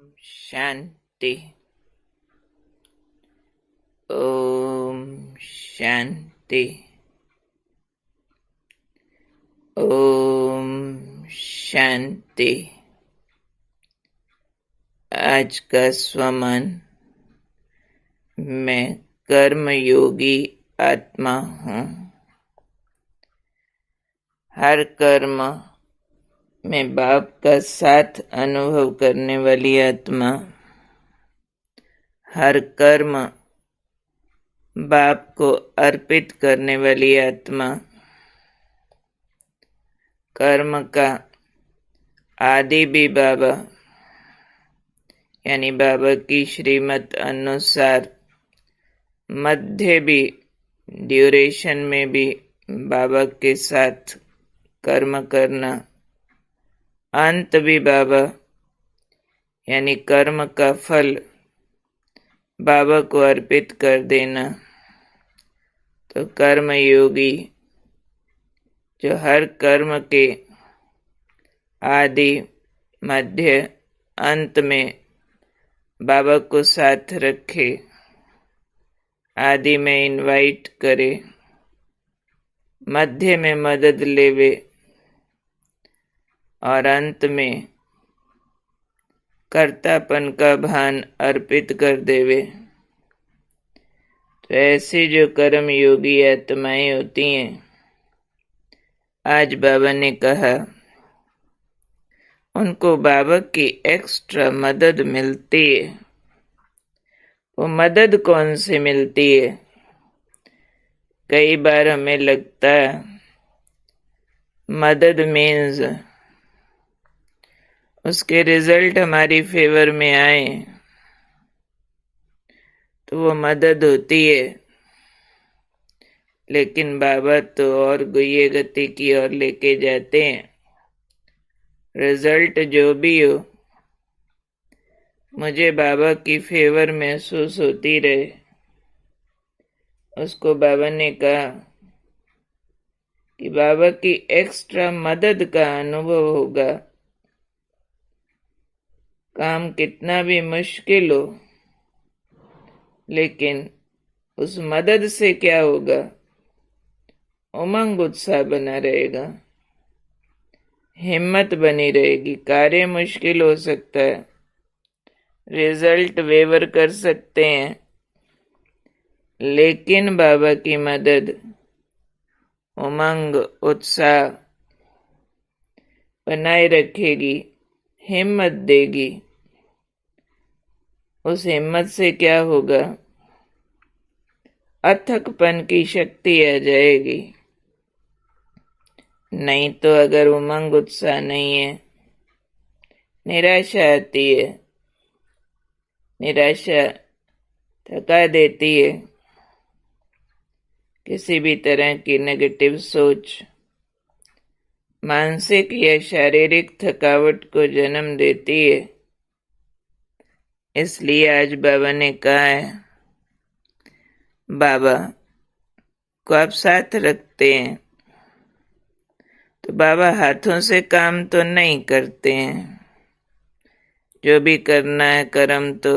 शांति। ओम शांति। ओम शांति। आज का स्वमन, मैं कर्मयोगी आत्मा हूँ। हर कर्म में बाप का साथ अनुभव करने वाली आत्मा, हर कर्म बाप को अर्पित करने वाली आत्मा, कर्म का आदि भी बाबा यानी बाबा की श्रीमत अनुसार, मध्य भी ड्यूरेशन में भी बाबा के साथ कर्म करना, अंत भी बाबा यानी कर्म का फल बाबा को अर्पित कर देना। तो कर्म योगी जो हर कर्म के आदि मध्य अंत में बाबा को साथ रखे, आदि में इनवाइट करे, मध्य में मदद लेवे और अंत में कर्तापन का भान अर्पित कर देवे। तो ऐसी जो कर्म योगी आत्माएं होती हैं, आज बाबा ने कहा उनको बाबा की एक्स्ट्रा मदद मिलती है। वो मदद कौन से मिलती है? कई बार हमें लगता है मदद मीन्स उसके रिजल्ट हमारी फेवर में आए तो वो मदद होती है। लेकिन बाबा तो और गुह्य गति की ओर लेके जाते हैं। रिजल्ट जो भी हो, मुझे बाबा की फेवर महसूस होती रहे, उसको बाबा ने कहा कि बाबा की एक्स्ट्रा मदद का अनुभव होगा। काम कितना भी मुश्किल हो, लेकिन उस मदद से क्या होगा? उमंग उत्साह बना रहेगा, हिम्मत बनी रहेगी। कार्य मुश्किल हो सकता है, रिजल्ट वेवर कर सकते हैं, लेकिन बाबा की मदद उमंग उत्साह बनाए रखेगी, हिम्मत देगी। उस हिम्मत से क्या होगा? अथकपन की शक्ति आ जाएगी। नहीं तो अगर उमंग उत्साह नहीं है, निराशा आती है। निराशा थका देती है। किसी भी तरह की नेगेटिव सोच मानसिक या शारीरिक थकावट को जन्म देती है। इसलिए आज बाबा ने कहा है, बाबा को आप साथ रखते हैं तो बाबा हाथों से काम तो नहीं करते हैं। जो भी करना है कर्म तो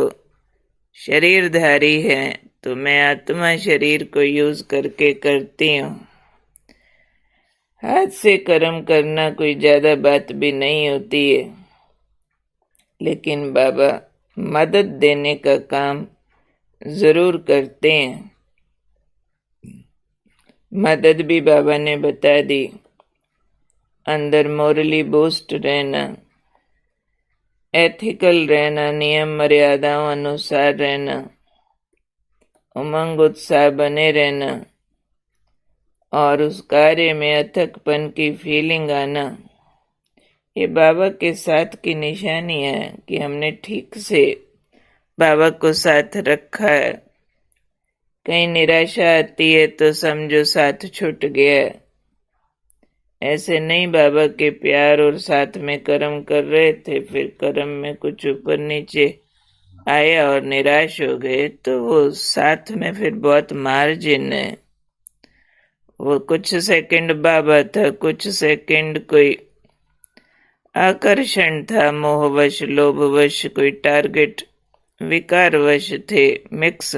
शरीरधारी है, तो मैं आत्मा शरीर को यूज करके करती हूँ। हाथ से कर्म करना कोई ज्यादा बात भी नहीं होती है, लेकिन बाबा मदद देने का काम जरूर करते हैं। मदद भी बाबा ने बता दी। अंदर मोरली बूस्ट रहना, एथिकल रहना, नियम मर्यादाओं अनुसार रहना, उमंग उत्साह बने रहना और उस कार्य में अथकपन की फीलिंग आना, ये बाबा के साथ की निशानियां है कि हमने ठीक से बाबा को साथ रखा है। कहीं निराशा आती है तो समझो साथ छूट गया है। ऐसे नहीं, बाबा के प्यार और साथ में कर्म कर रहे थे, फिर कर्म में कुछ ऊपर नीचे आया और निराश हो गए, तो वो साथ में फिर बहुत मार्जिन है। वो कुछ सेकंड बाबा था, कुछ सेकंड कोई आकर्षण था, मोहवश, लोभवश, कोई टारगेट, विकारवश थे मिक्स।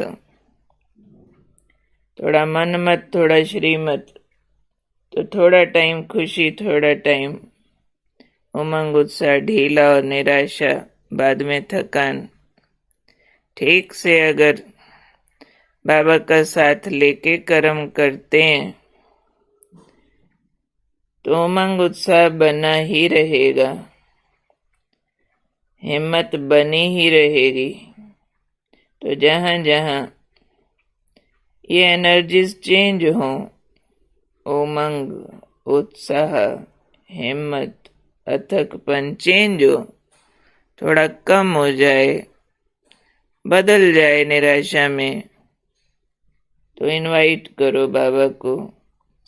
थोड़ा मनमत, थोड़ा श्रीमत, तो थोड़ा टाइम खुशी, थोड़ा टाइम उमंग, उत्साह, ढीला और निराशा, बाद में थकान। ठीक से अगर बाबा का साथ लेके कर्म करते हैं तो उमंग उत्साह बना ही रहेगा, हिम्मत बनी ही रहेगी। तो जहां जहां ये एनर्जीज चेंज हो, उमंग, उत्साह, हिम्मत, अथकपन चेंज हो, थोड़ा कम हो जाए, बदल जाए निराशा में, तो इनवाइट करो बाबा को,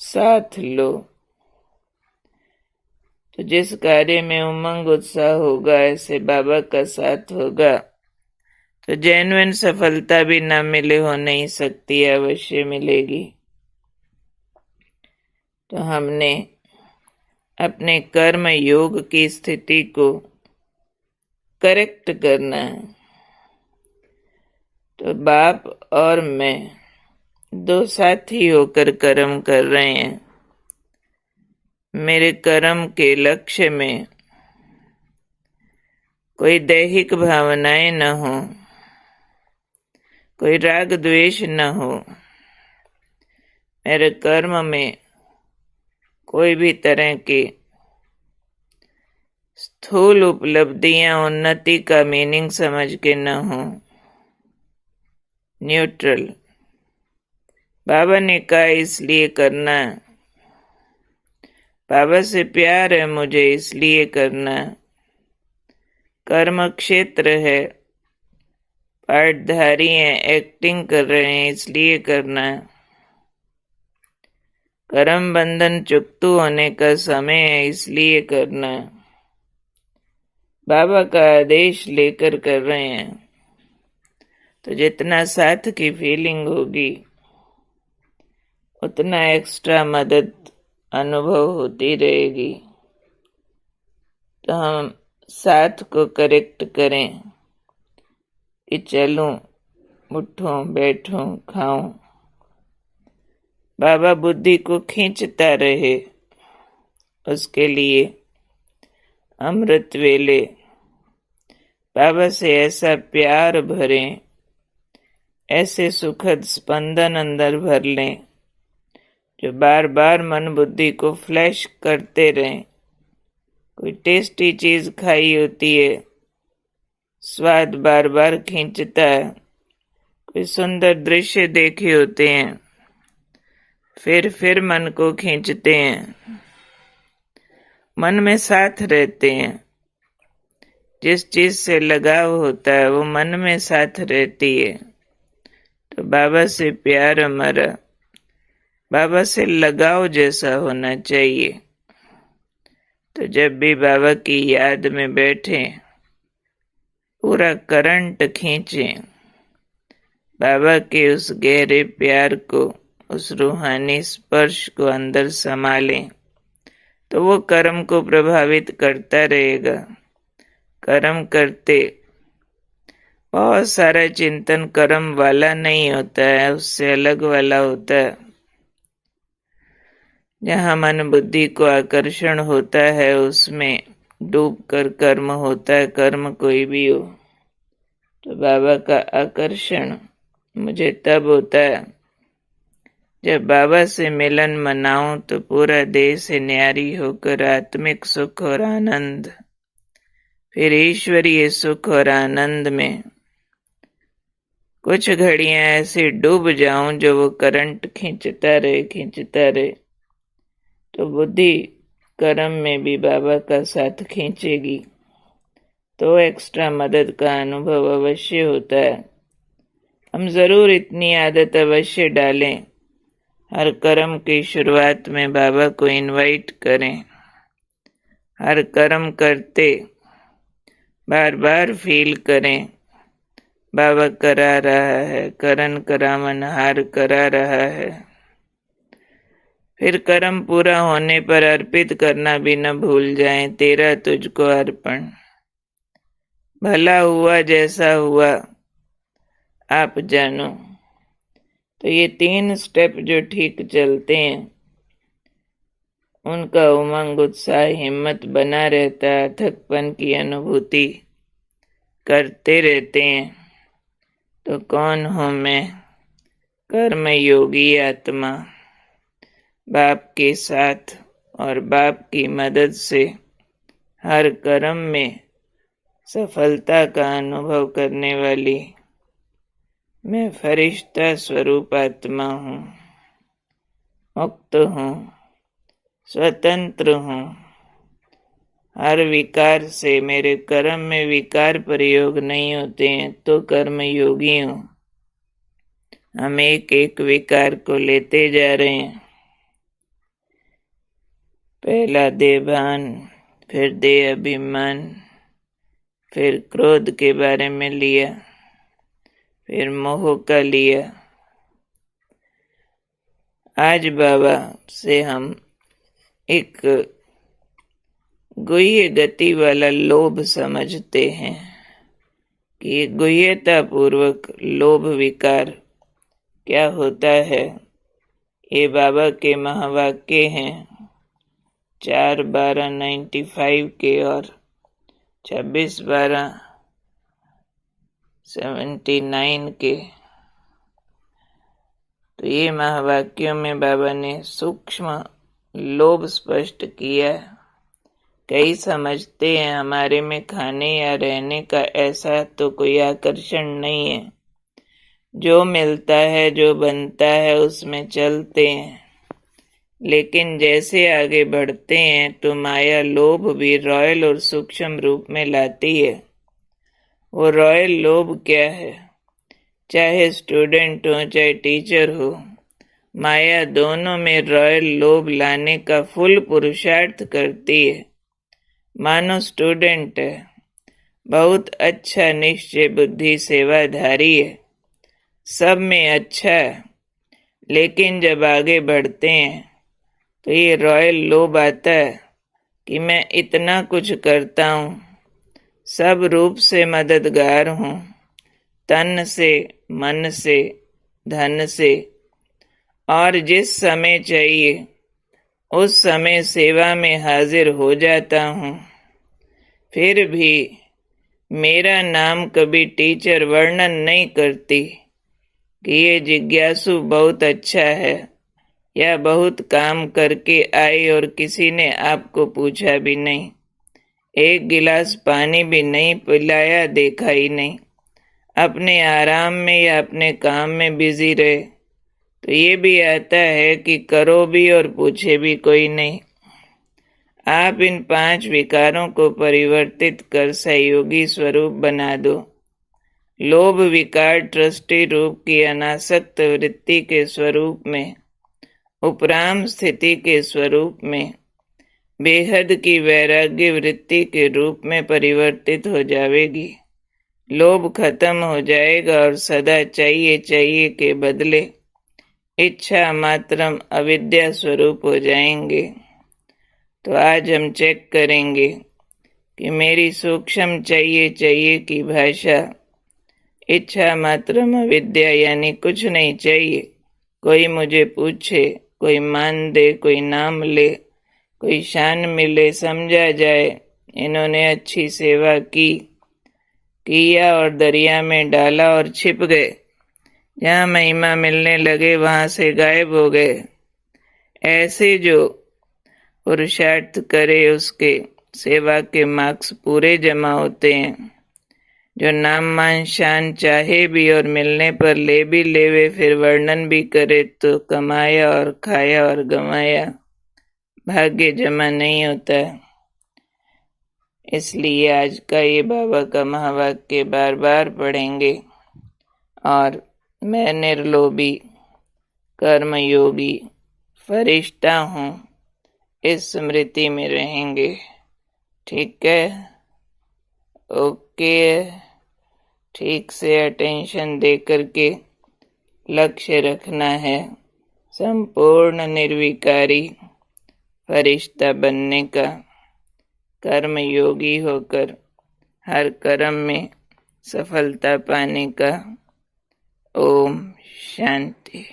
साथ लो। तो जिस कार्य में उमंग उत्साह होगा, ऐसे बाबा का साथ होगा, तो जेन्युइन सफलता भी ना मिले हो नहीं सकती, अवश्य मिलेगी। तो हमने अपने कर्म योग की स्थिति को करेक्ट करना है। तो बाप और मैं दो साथी होकर कर्म कर रहे हैं। मेरे कर्म के लक्ष्य में कोई दैहिक भावनाएं न हो, कोई राग द्वेष न हो, मेरे कर्म में कोई भी तरह की स्थूल उपलब्धियां उन्नति का मीनिंग समझ के न हो, न्यूट्रल। बाबा ने कहा इसलिए करना, बाबा से प्यार है मुझे इसलिए करना, कर्म क्षेत्र है, पार्टधारी हैं, एक्टिंग कर रहे हैं इसलिए करना, कर्म बंधन चुकतू होने का समय है इसलिए करना, बाबा का आदेश लेकर कर रहे हैं। तो जितना साथ की फीलिंग होगी, उतना एक्स्ट्रा मदद अनुभव होती रहेगी। तो हम साथ को करेक्ट करें कि चलूं, उठूं, बैठूं, खाऊं। बाबा बुद्धि को खींचता रहे, उसके लिए अमृत वेले बाबा से ऐसा प्यार भरें, ऐसे सुखद स्पंदन अंदर भर लें, जो बार बार मन बुद्धि को फ्लैश करते रहें। कोई टेस्टी चीज खाई होती है, स्वाद बार बार खींचता है। कोई सुंदर दृश्य देखे होते हैं, फिर मन को खींचते हैं, मन में साथ रहते हैं। जिस चीज से लगाव होता है वो मन में साथ रहती है। तो बाबा से प्यार हमारा बाबा से लगाव जैसा होना चाहिए। तो जब भी बाबा की याद में बैठे, पूरा करंट खींचें, बाबा के उस गहरे प्यार को, उस रूहानी स्पर्श को अंदर संभालें, तो वो कर्म को प्रभावित करता रहेगा। कर्म करते बहुत सारा चिंतन कर्म वाला नहीं होता है, उससे अलग वाला होता है। जहाँ मन बुद्धि को आकर्षण होता है, उसमें डूब कर कर्म होता है, कर्म कोई भी हो। तो बाबा का आकर्षण मुझे तब होता है जब बाबा से मिलन मनाऊं, तो पूरा देह से न्यारी होकर आत्मिक सुख और आनंद, फिर ईश्वरीय सुख और आनंद में कुछ घड़ियां ऐसे डूब जाऊं जो वो करंट खींचता रहे। तो बुद्धि कर्म में भी बाबा का साथ खींचेगी, तो एक्स्ट्रा मदद का अनुभव अवश्य होता है। हम जरूर इतनी आदत अवश्य डालें, हर कर्म की शुरुआत में बाबा को इनवाइट करें। हर कर्म करते बार बार फील करें, बाबा करा रहा है, करन करावन हार करा रहा है। फिर कर्म पूरा होने पर अर्पित करना भी न भूल जाएं, तेरा तुझको अर्पण। भला हुआ जैसा हुआ आप जानो। तो ये 3 स्टेप जो ठीक चलते हैं, उनका उमंग उत्साह हिम्मत बना रहता है, अथकपन की अनुभूति करते रहते हैं। तो कौन हूँ मैं? कर्म योगी आत्मा। बाप के साथ और बाप की मदद से हर कर्म में सफलता का अनुभव करने वाली मैं फरिश्ता स्वरूप आत्मा हूँ, मुक्त हूँ, स्वतंत्र हूँ। हर विकार से, मेरे कर्म में विकार प्रयोग नहीं होते हैं तो कर्म योगी हूँ। हम एक एक विकार को लेते जा रहे हैं। पहला देहभान, फिर देह अभिमान, फिर क्रोध के बारे में लिया, फिर मोह का लिया। आज बाबा से हम एक गुह्य गति वाला लोभ समझते हैं कि गुह्यता पूर्वक लोभ विकार क्या होता है। ये बाबा के महावाक्य हैं 4/12/95 के और 26/12/79 के। तो ये महावाक्यों में बाबा ने सूक्ष्म लोभ स्पष्ट किया। कई समझते हैं हमारे में खाने या रहने का ऐसा तो कोई आकर्षण नहीं है, जो मिलता है जो बनता है उसमें चलते हैं। लेकिन जैसे आगे बढ़ते हैं तो माया लोभ भी रॉयल और सूक्ष्म रूप में लाती है। वो रॉयल लोभ क्या है? चाहे स्टूडेंट हो चाहे टीचर हो, माया दोनों में रॉयल लोभ लाने का फुल पुरुषार्थ करती है। मानो स्टूडेंट है, बहुत अच्छा निश्चय बुद्धि सेवाधारी है, सब में अच्छा है। लेकिन जब आगे बढ़ते हैं तो ये रॉयल लोभ आता है कि मैं इतना कुछ करता हूँ, सब रूप से मददगार हूँ, तन से, मन से, धन से, और जिस समय चाहिए उस समय सेवा में हाजिर हो जाता हूँ। फिर भी मेरा नाम कभी टीचर वर्णन नहीं करती कि ये जिज्ञासु बहुत अच्छा है या बहुत काम करके आई और किसी ने आपको पूछा भी नहीं, एक गिलास पानी भी नहीं पिलाया, देखा ही नहीं, अपने आराम में या अपने काम में बिजी रहे। तो ये भी आता है कि करो भी और पूछे भी कोई नहीं। आप इन 5 विकारों को परिवर्तित कर सहयोगी स्वरूप बना दो। लोभ विकार ट्रस्टी रूप की अनासक्त वृत्ति के स्वरूप में, उपराम स्थिति के स्वरूप में, बेहद की वैराग्य वृत्ति के रूप में परिवर्तित हो जाएगी। लोभ खत्म हो जाएगा और सदा चाहिए चाहिए के बदले इच्छा मात्रम अविद्या स्वरूप हो जाएंगे। तो आज हम चेक करेंगे कि मेरी सूक्ष्म चाहिए चाहिए की भाषा इच्छा मात्रम अविद्या, यानी कुछ नहीं चाहिए, कोई मुझे पूछे, कोई मान दे, कोई नाम ले, कोई शान मिले, समझा जाए इन्होंने अच्छी सेवा की, किया और दरिया में डाला और छिप गए, जहाँ महिमा मिलने लगे वहां से गायब हो गए। ऐसे जो पुरुषार्थ करे उसके सेवा के मार्क्स पूरे जमा होते हैं। जो नाम मान शान चाहे भी और मिलने पर ले भी लेवे, फिर वर्णन भी करे तो कमाया और खाया और गंवाया, भाग्य जमा नहीं होता है। इसलिए आज का ये बाबा का महावाक्य बार बार पढ़ेंगे और मैं निर्लोभी कर्मयोगी फरिश्ता हूँ, इस स्मृति में रहेंगे। ठीक है? ओके। ठीक से अटेंशन दे करके लक्ष्य रखना है, संपूर्ण निर्विकारी फरिश्ता बनने का, कर्म योगी होकर हर कर्म में सफलता पाने का। ओम शांति।